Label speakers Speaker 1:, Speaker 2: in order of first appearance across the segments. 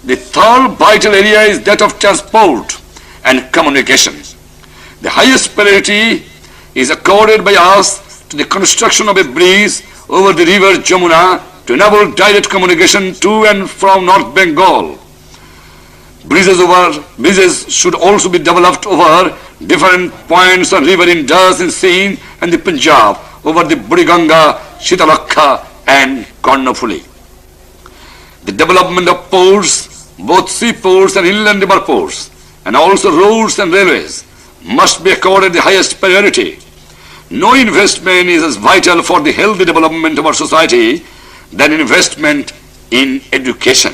Speaker 1: The third vital area is that of transport and communication. The highest priority is accorded by us to the construction of a bridge over the river Jamuna to enable direct communication to and from North Bengal. Bridges should also be developed over different points on river Indus in Sindh and the Punjab, over the Buriganga, Shitalakha and Karnafuli. The development of ports, both seaports and inland river ports, and also roads and railways must be accorded the highest priority. No investment is as vital for the healthy development of our society than investment in education.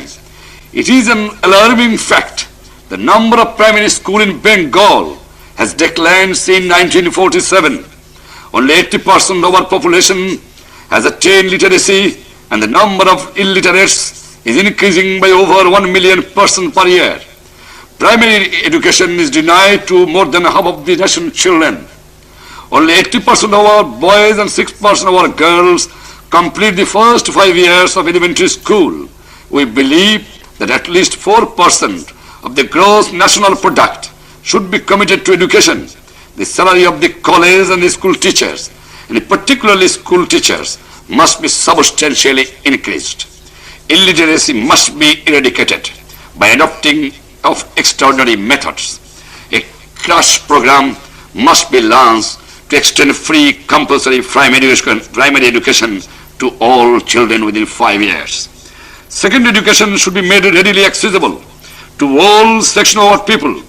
Speaker 1: It is an alarming fact the number of primary schools in Bengal has declined since 1947. Only 80% of our population has attained literacy, and the number of illiterates is increasing by over 1 million persons per year. Primary education is denied to more than half of the nation's children. Only 80% of our boys and 6% of our girls complete the first 5 years of elementary school. We believe that at least 4% of the gross national product should be committed to education. The salary of the college and the school teachers, and particularly school teachers, must be substantially increased. Illiteracy must be eradicated by adopting of extraordinary methods. A crash program must be launched to extend free compulsory primary education to all children within 5 years. Secondary education should be made readily accessible to all sections of our people.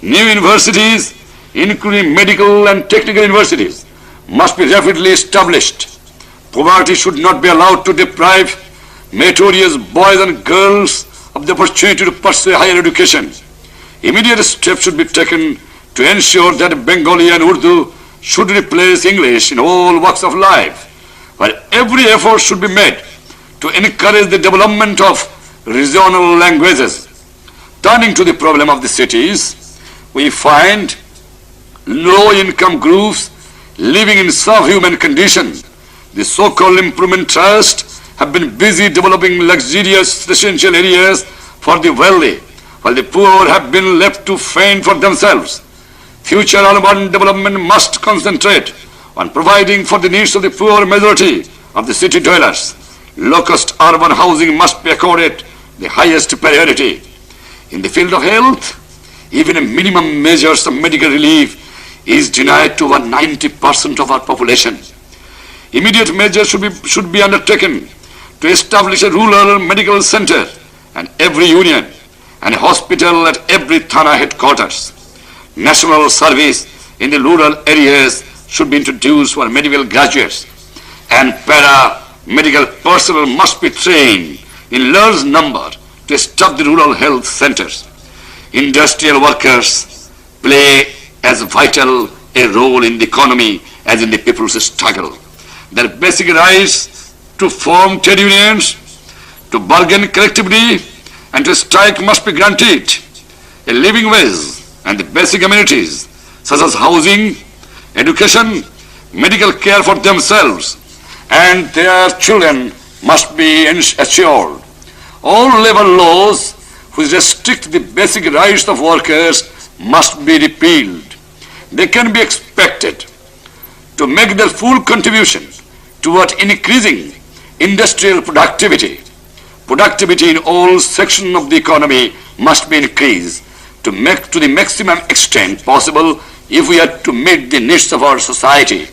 Speaker 1: New universities, including medical and technical universities, must be rapidly established. Poverty should not be allowed to deprive meritorious boys and girls of the opportunity to pursue higher education. Immediate steps should be taken to ensure that Bengali and Urdu should replace English in all walks of life, while every effort should be made to encourage the development of regional languages. Turning to the problem of the cities, we find low-income groups living in subhuman condition. The so-called improvement trust have been busy developing luxurious residential areas for the wealthy, while the poor have been left to fend for themselves. Future urban development must concentrate on providing for the needs of the poor majority of the city dwellers. Low-cost urban housing must be accorded the highest priority. In the field of health, even a minimum measures of medical relief is denied to over 90% of our population. Immediate measures should be undertaken to establish a rural medical center and every union and a hospital at every Thana headquarters. National service in the rural areas should be introduced for medical graduates, and para-medical personnel must be trained in large number to establish the rural health centers. Industrial workers play as vital a role in the economy as in the people's struggle. Their basic rights to form trade unions, to bargain collectively, and to strike must be granted. A living wage and the basic amenities such as housing, education, medical care for themselves and their children must be assured. All labor laws which restrict the basic rights of workers must be repealed. They can be expected to make their full contribution toward increasing industrial productivity. Productivity in all sections of the economy must be increased to the maximum extent possible if we are to meet the needs of our society.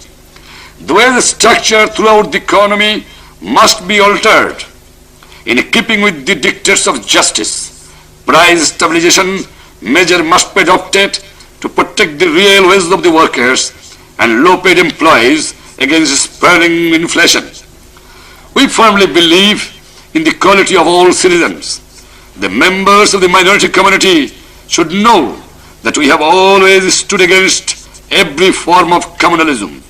Speaker 1: The way the structure throughout the economy must be altered in keeping with the dictates of justice. Price stabilization measure must be adopted to protect the real wages of the workers and low-paid employees against spiraling inflation. We firmly believe in the quality of all citizens. The members of the minority community should know that we have always stood against every form of communalism.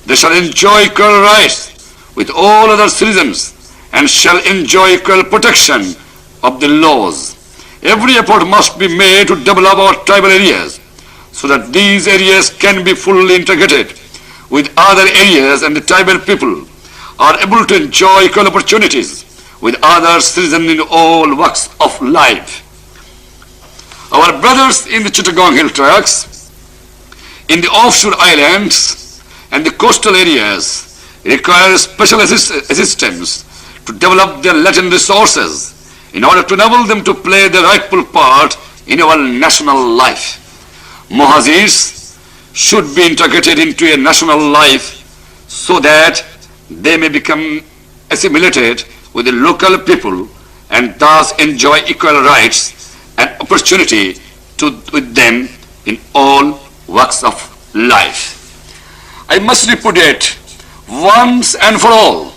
Speaker 1: They shall enjoy equal rights with all other citizens and shall enjoy equal protection of the laws. Every effort must be made to develop our tribal areas so that these areas can be fully integrated with other areas and the tribal people are able to enjoy equal opportunities with other citizens in all walks of life. Our brothers in the Chittagong Hill Tracts, in the offshore islands and the coastal areas require special assistance to develop their latent resources in order to enable them to play their rightful part in our national life. Muhajirs should be integrated into a national life so that they may become assimilated with the local people and thus enjoy equal rights and opportunity with them in all walks of life. I must repudiate once and for all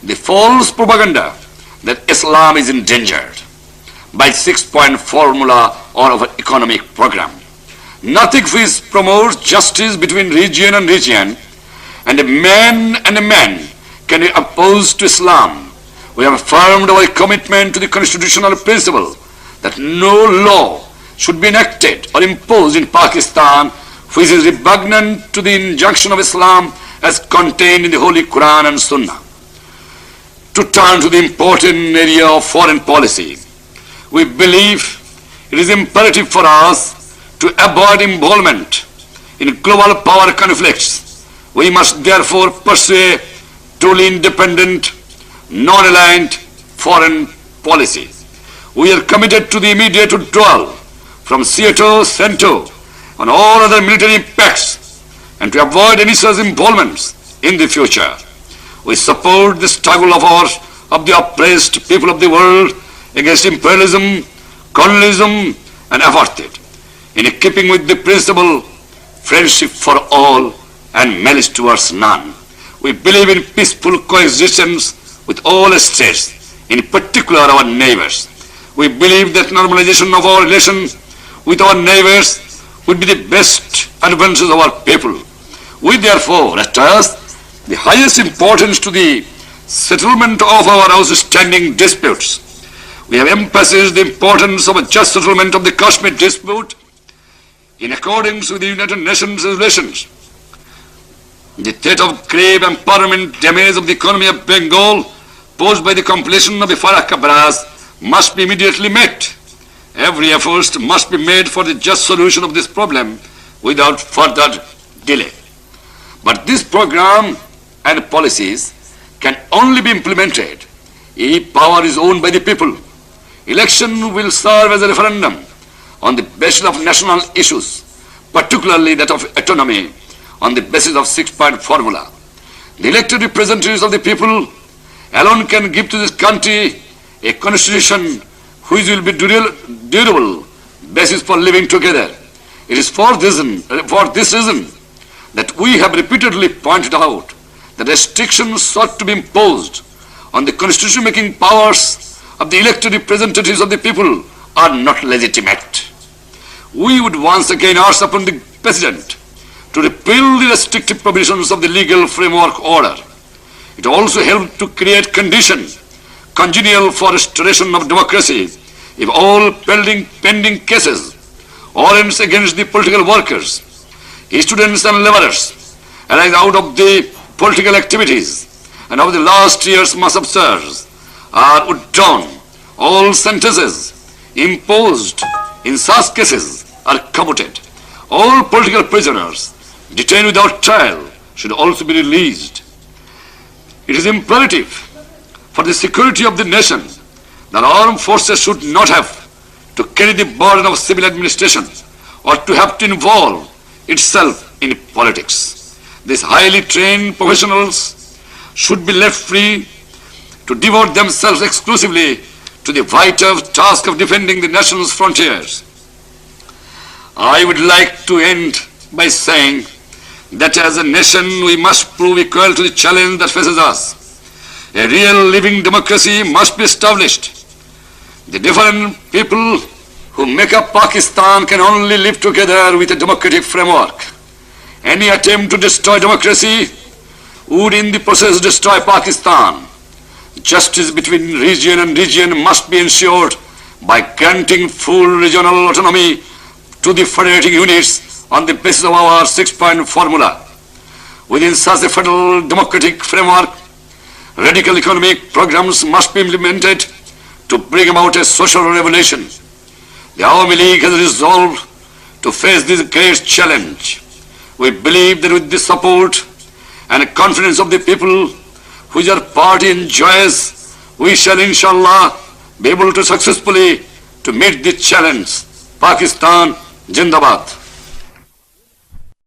Speaker 1: the false propaganda that Islam is endangered by 6-point formula or our economic program. Nothing which promotes justice between region and region and a man can be opposed to Islam. We have affirmed our commitment to the constitutional principle that no law should be enacted or imposed in Pakistan which is repugnant to the injunction of Islam as contained in the Holy Quran and Sunnah. To turn to the important area of foreign policy, we believe it is imperative for us to avoid involvement in global power conflicts. We must therefore pursue a truly independent, non-aligned foreign policy. We are committed to the immediate withdrawal from Seattle, CENTO, and all other military pacts, and to avoid any such involvements in the future. We support the struggle of the oppressed people of the world against imperialism, colonialism, and apartheid, in keeping with the principle friendship for all and malice towards none. We believe in peaceful coexistence with all states, in particular our neighbors. We believe that normalization of our relations with our neighbors would be the best advantage of our people. We therefore attach the highest importance to the settlement of our outstanding disputes. We have emphasized the importance of a just settlement of the Kashmir dispute in accordance with the United Nations resolutions. The threat of grave and permanent damage of the economy of Bengal posed by the completion of the Farah Barrage must be immediately met. Every effort must be made for the just solution of this problem without further delay. But this program and policies can only be implemented if power is owned by the people. Election will serve as a referendum on the basis of national issues, particularly that of autonomy, on the basis of 6-point formula. The elected representatives of the people alone can give to this country a constitution which will be durable basis for living together. It is for this reason that we have repeatedly pointed out that restrictions sought to be imposed on the constitution-making powers of the elected representatives of the people are not legitimate. We would once again urge upon the President to repeal the restrictive provisions of the legal framework order. It also helped to create conditions congenial for restoration of democracy if all pending cases warrants against the political workers, students and laborers arise out of the political activities and of the last year's mass observes are withdrawn. All sentences imposed in such cases are commuted. All political prisoners detained without trial should also be released. It is imperative for the security of the nation that armed forces should not have to carry the burden of civil administration or to have to involve itself in politics. These highly trained professionals should be left free to devote themselves exclusively to the vital task of defending the nation's frontiers. I would like to end by saying that as a nation we must prove equal to the challenge that faces us. A real living democracy must be established. The different people who make up Pakistan can only live together with a democratic framework. Any attempt to destroy democracy would in the process destroy Pakistan. Justice between region and region must be ensured by granting full regional autonomy to the federating units on the basis of our 6-point formula. Within such a federal democratic framework, Radical economic programs must be implemented to bring about a social revolution. The Awami League has resolved to face this great challenge. We believe that with the support and confidence of the people which our party enjoys, we shall inshallah be able to successfully to meet this challenge. Pakistan Jindabad.